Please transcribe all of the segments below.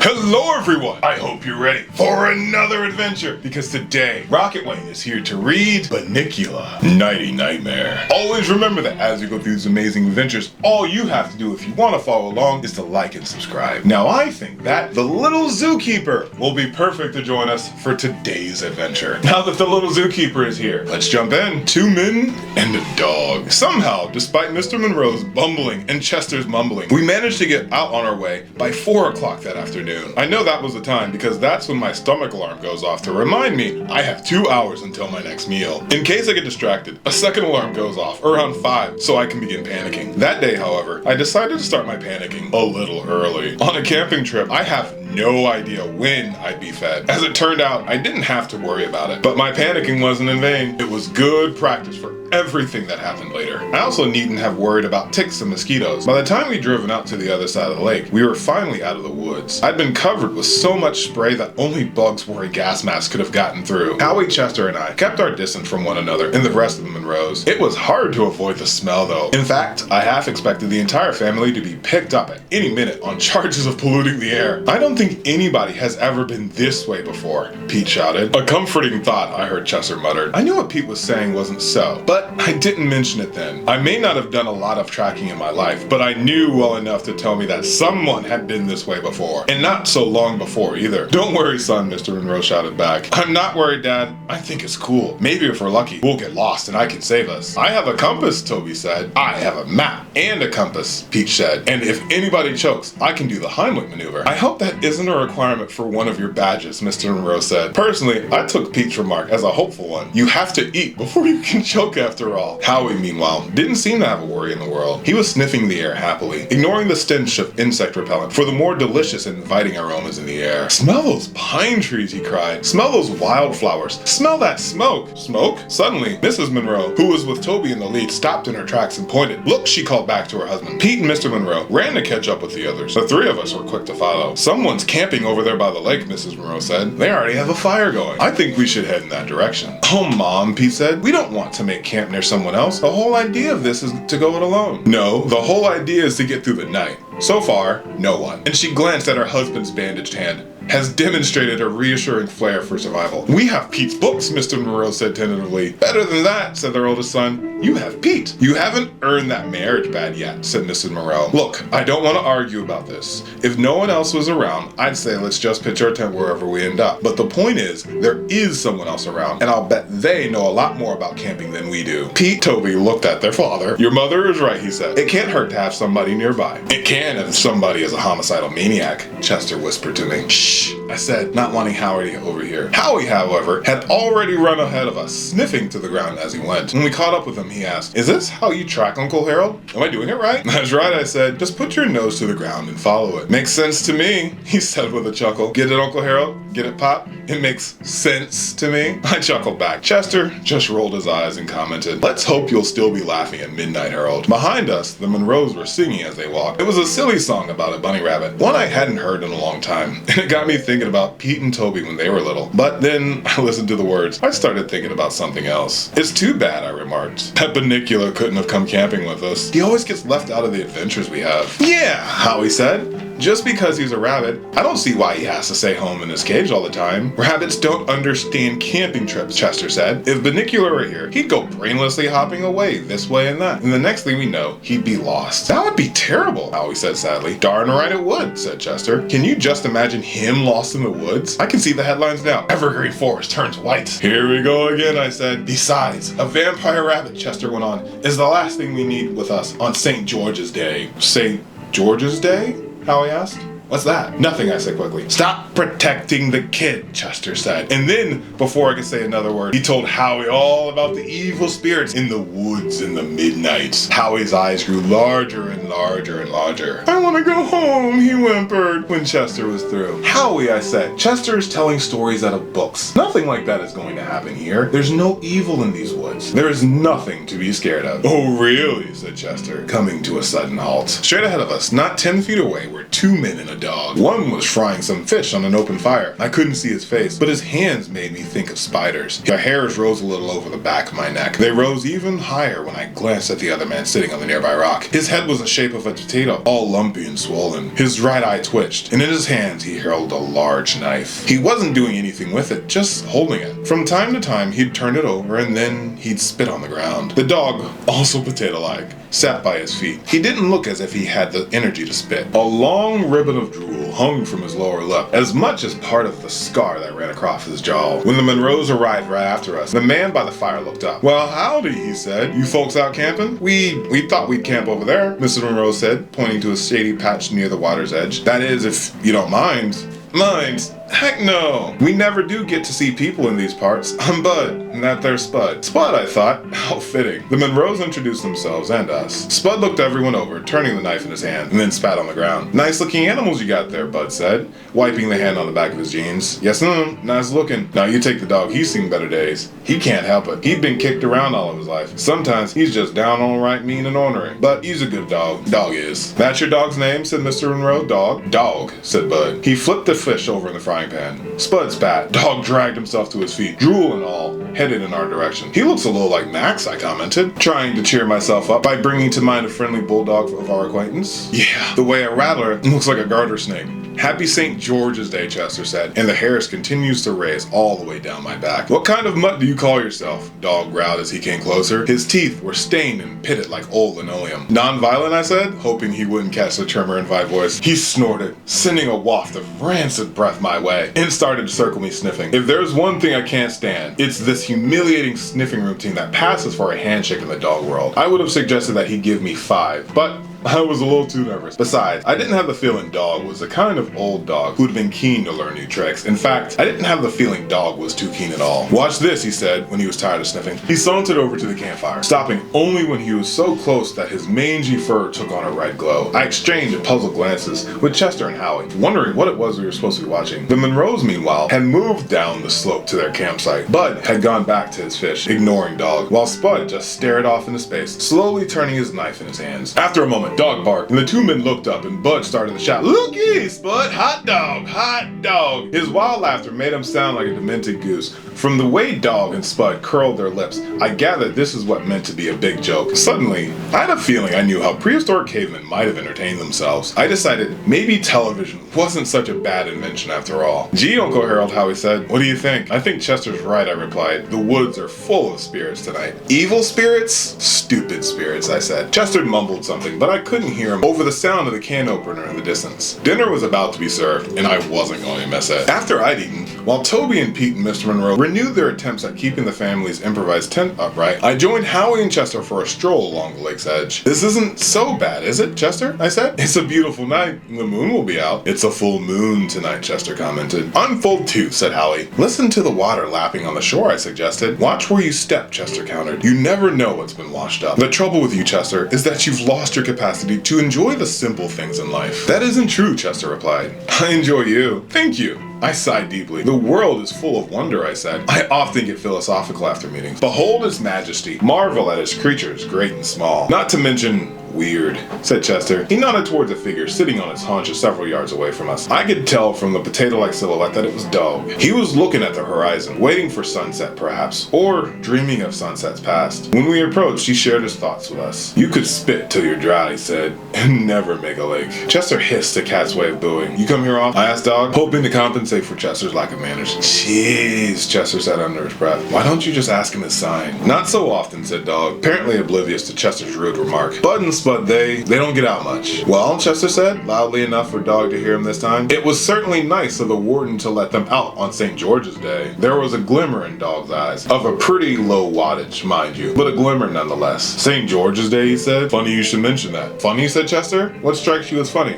Hello everyone! I hope you're ready for another adventure, because today, Rocket Wayne is here to read Bunnicula, Nighty Nightmare. Always remember that as you go through these amazing adventures, all you have to do if you want to follow along is to like and subscribe. Now I think that the little zookeeper will be perfect to join us for today's adventure. Now that the little zookeeper is here, let's jump in. 2 men and a dog. Somehow, despite Mr. Monroe's bumbling and Chester's mumbling, we managed to get out on our way by 4 o'clock that afternoon. I know that was the time because that's when my stomach alarm goes off to remind me I have 2 hours until my next meal. In case I get distracted, a second alarm goes off around 5 so I can begin panicking. That day, however, I decided to start my panicking a little early. On a camping trip, I have no idea when I'd be fed. As it turned out, I didn't have to worry about it. But my panicking wasn't in vain. It was good practice for everything that happened later. I also needn't have worried about ticks and mosquitoes. By the time we'd driven out to the other side of the lake, we were finally out of the woods. I'd been covered with so much spray that only bugs wearing gas masks could have gotten through. Howie, Chester, and I kept our distance from one another and the rest of the Monroes. It was hard to avoid the smell though. In fact, I half expected the entire family to be picked up at any minute on charges of polluting the air. I don't think anybody has ever been this way before, Pete shouted. A comforting thought, I heard Chester muttered. I knew what Pete was saying wasn't so, but I didn't mention it then. I may not have done a lot of tracking in my life, but I knew well enough to tell me that someone had been this way before, and not so long before either. Don't worry, son, Mr. Monroe shouted back. I'm not worried, Dad. I think it's cool. Maybe if we're lucky, we'll get lost and I can save us. I have a compass, Toby said. I have a map and a compass, Pete said. And if anybody chokes, I can do the Heimlich maneuver. I hope that isn't a requirement for one of your badges, Mr. Monroe said. Personally, I took Pete's remark as a hopeful one. You have to eat before you can choke after all. Howie, meanwhile, didn't seem to have a worry in the world. He was sniffing the air happily, ignoring the stench of insect repellent for the more delicious and inviting aromas in the air. Smell those pine trees, he cried. Smell those wildflowers. Smell that smoke. Smoke? Suddenly, Mrs. Monroe, who was with Toby in the lead, stopped in her tracks and pointed. Look, she called back to her husband. Pete and Mr. Monroe ran to catch up with the others. The three of us were quick to follow. Someone's camping over there by the lake, Mrs. Monroe said. They already have a fire going. I think we should head in that direction. Oh, Mom, Pete said. We don't want to make camp near someone else. The whole idea of this is to go it alone. No, the whole idea is to get through the night. So far, no one. And she glanced at her husband's bandaged hand. Has demonstrated a reassuring flair for survival. We have Pete's books, Mr. Monroe said tentatively. Better than that, said their oldest son. You have Pete. You haven't earned that marriage bad yet, said Mrs. Monroe. Look, I don't want to argue about this. If no one else was around, I'd say let's just pitch our tent wherever we end up. But the point is, there is someone else around, and I'll bet they know a lot more about camping than we do. Pete, Toby looked at their father. Your mother is right, he said. It can't hurt to have somebody nearby. It can if somebody is a homicidal maniac, Chester whispered to me. Shh, I said, not wanting Howie to overhear. Howie, however, had already run ahead of us, sniffing to the ground as he went. When we caught up with him, he asked, is this how you track Uncle Harold? Am I doing it right? That's right, I said. Just put your nose to the ground and follow it. Makes sense to me, he said with a chuckle. Get it, Uncle Harold? Get it, Pop? It makes sense to me. I chuckled back. Chester just rolled his eyes and commented, let's hope you'll still be laughing at midnight, Harold. Behind us, the Monroes were singing as they walked. It was a silly song about a bunny rabbit, one I hadn't heard in a long time, and it got me thinking about Pete and Toby when they were little. But then I listened to the words. I started thinking about something else. It's too bad, I remarked. That Bunnicula couldn't have come camping with us. He always gets left out of the adventures we have. Yeah, Howie said. Just because he's a rabbit, I don't see why he has to stay home in his cage all the time. Rabbits don't understand camping trips, Chester said. If Bunnicula were here, he'd go brainlessly hopping away this way and that. And the next thing we know, he'd be lost. That would be terrible, Howie said sadly. Darn right it would, said Chester. Can you just imagine him lost in the woods? I can see the headlines now. Evergreen Forest turns white. Here we go again, I said. Besides, a vampire rabbit, Chester went on, is the last thing we need with us on St. George's Day. St. George's Day? Howie asked. What's that? Nothing, I said quickly. Stop protecting the kid, Chester said. And then, before I could say another word, he told Howie all about the evil spirits in the woods in the midnight. Howie's eyes grew larger and larger and larger. I want to go home, he whimpered when Chester was through. Howie, I said, Chester is telling stories out of books. Nothing like that is going to happen here. There's no evil in these woods. There is nothing to be scared of. Oh, really, said Chester, coming to a sudden halt. Straight ahead of us, not 10 feet away, were 2 men in a a dog. One was frying some fish on an open fire. I couldn't see his face, but his hands made me think of spiders. The hairs rose a little over the back of my neck. They rose even higher when I glanced at the other man sitting on the nearby rock. His head was the shape of a potato, all lumpy and swollen. His right eye twitched, and in his hands he held a large knife. He wasn't doing anything with it, just holding it. From time to time, he'd turn it over, and then he'd spit on the ground. The dog, also potato-like, sat by his feet. He didn't look as if he had the energy to spit. A long ribbon of drool hung from his lower lip, as much as part of the scar that ran across his jaw. When the Monroes arrived right after us, the man by the fire looked up. "Well, howdy," he said. "You folks out camping?" We thought we'd camp over there," Mrs. Monroe said, pointing to a shady patch near the water's edge. "That is, if you don't mind." "Mind? Heck no! We never do get to see people in these parts. I'm Bud, and that there's Spud." Spud, I thought. How fitting. The Monroes introduced themselves and us. Spud looked everyone over, turning the knife in his hand, and then spat on the ground. "Nice looking animals you got there," Bud said, wiping the hand on the back of his jeans. "Yes, nice looking. Now you take the dog, he's seen better days. He can't help it. He'd been kicked around all of his life. Sometimes he's just down on right mean and ornery. But he's a good dog. Dog is." "That's your dog's name?" said Mr. Monroe. "Dog?" "Dog," said Bud. He flipped the fish over in the frying pan. Spud spat. Dog dragged himself to his feet, drool and all, headed in our direction. "He looks a little like Max," I commented, trying to cheer myself up by bringing to mind a friendly bulldog of our acquaintance. "Yeah, the way a rattler looks like a garter snake." "Happy St. George's Day," Chester said, and the hairs continues to raise all the way down my back. "What kind of mutt do you call yourself?" Dog growled as he came closer. His teeth were stained and pitted like old linoleum. "Non-violent," I said, hoping he wouldn't catch the tremor in my voice. He snorted, sending a waft of rancid breath my way, and started to circle me sniffing. If there's one thing I can't stand, it's this humiliating sniffing routine that passes for a handshake in the dog world. I would have suggested that he give me 5, but I was a little too nervous. Besides, I didn't have the feeling Dog was the kind of old dog who'd been keen to learn new tricks. In fact, I didn't have the feeling Dog was too keen at all. "Watch this," he said when he was tired of sniffing. He sauntered over to the campfire, stopping only when he was so close that his mangy fur took on a red glow. I exchanged puzzled glances with Chester and Howie, wondering what it was we were supposed to be watching. The Monroes, meanwhile, had moved down the slope to their campsite. Bud had gone back to his fish, ignoring Dog, while Spud just stared off into space, slowly turning his knife in his hands. After a moment, Dog barked, and the two men looked up, and Bud started to shout, "Looky, Spud, hot dog, hot dog." His wild laughter made him sound like a demented goose. From the way Dog and Spud curled their lips, I gathered this is what meant to be a big joke. Suddenly, I had a feeling I knew how prehistoric cavemen might have entertained themselves. I decided maybe television wasn't such a bad invention after all. "Gee, Uncle Harold," Howie said, "what do you think?" "I think Chester's right," I replied. "The woods are full of spirits tonight." "Evil spirits?" "Stupid spirits," I said. Chester mumbled something, but I couldn't hear him over the sound of the can opener in the distance. Dinner was about to be served, and I wasn't going to miss it. After I'd eaten, while Toby and Pete and Mr. Monroe renewed their attempts at keeping the family's improvised tent upright, I joined Howie and Chester for a stroll along the lake's edge. "This isn't so bad, is it, Chester?" I said. "It's a beautiful night, and the moon will be out." "It's a full moon tonight," Chester commented. "I'm full too," said Howie. "Listen to the water lapping on the shore," I suggested. "Watch where you step," Chester countered. "You never know what's been washed up." "The trouble with you, Chester, is that you've lost your capacity to enjoy the simple things in life." "That isn't true," Chester replied. "I enjoy you." "Thank you." I sighed deeply. "The world is full of wonder," I said. I often get philosophical after meetings. "Behold its majesty. Marvel at its creatures, great and small. Not to mention weird," said Chester. He nodded towards a figure sitting on its haunches several yards away from us. I could tell from the potato-like silhouette that it was Dog. He was looking at the horizon, waiting for sunset perhaps, or dreaming of sunsets past. When we approached, he shared his thoughts with us. "You could spit till you're dry," he said, "and never make a lake." Chester hissed a cat's way of booing. "You come here often?" I asked Dog, hoping to compensate for Chester's lack of manners. "Jeez," Chester said under his breath. "Why don't you just ask him his sign?" "Not so often," said Dog, apparently oblivious to Chester's rude remark. "Bud and Spud, they don't get out much." "Well," Chester said, loudly enough for Dog to hear him this time, "it was certainly nice of the warden to let them out on St. George's Day." There was a glimmer in Dog's eyes, of a pretty low wattage, mind you, but a glimmer nonetheless. "St. George's Day," he said. "Funny you should mention that." "Funny?" said Chester. "What strikes you as funny?"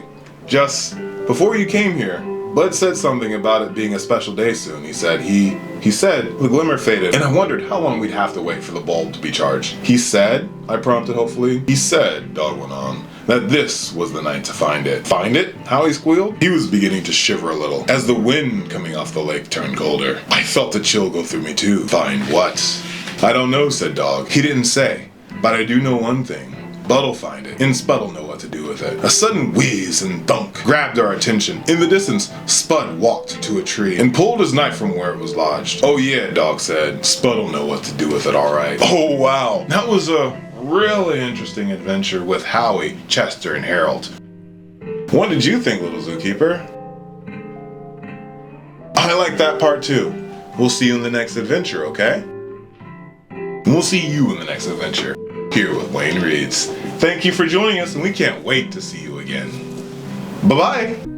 "Just before you came here, Bud said something about it being a special day soon," he said. He said, the glimmer faded, and I wondered how long we'd have to wait for the bulb to be charged. "He said," I prompted hopefully. "He said," Dog went on, "that this was the night to find it." "Find it?" Howie squealed. He was beginning to shiver a little, as the wind coming off the lake turned colder. I felt a chill go through me too. "Find what?" "I don't know," said Dog. "He didn't say, but I do know one thing. Bud'll find it, and Spud'll know what to do with it. A sudden wheeze and thunk grabbed our attention. In the distance, Spud walked to a tree and pulled his knife from where it was lodged. "Oh yeah," Dog said. "Spud'll know what to do with it, alright." Oh wow, that was a really interesting adventure with Howie, Chester, and Harold. What did you think, little zookeeper? I like that part too. We'll see you in the next adventure, okay? And we'll see you in the next adventure, here with Wayne Reads. Thank you for joining us, and we can't wait to see you again. Bye-bye!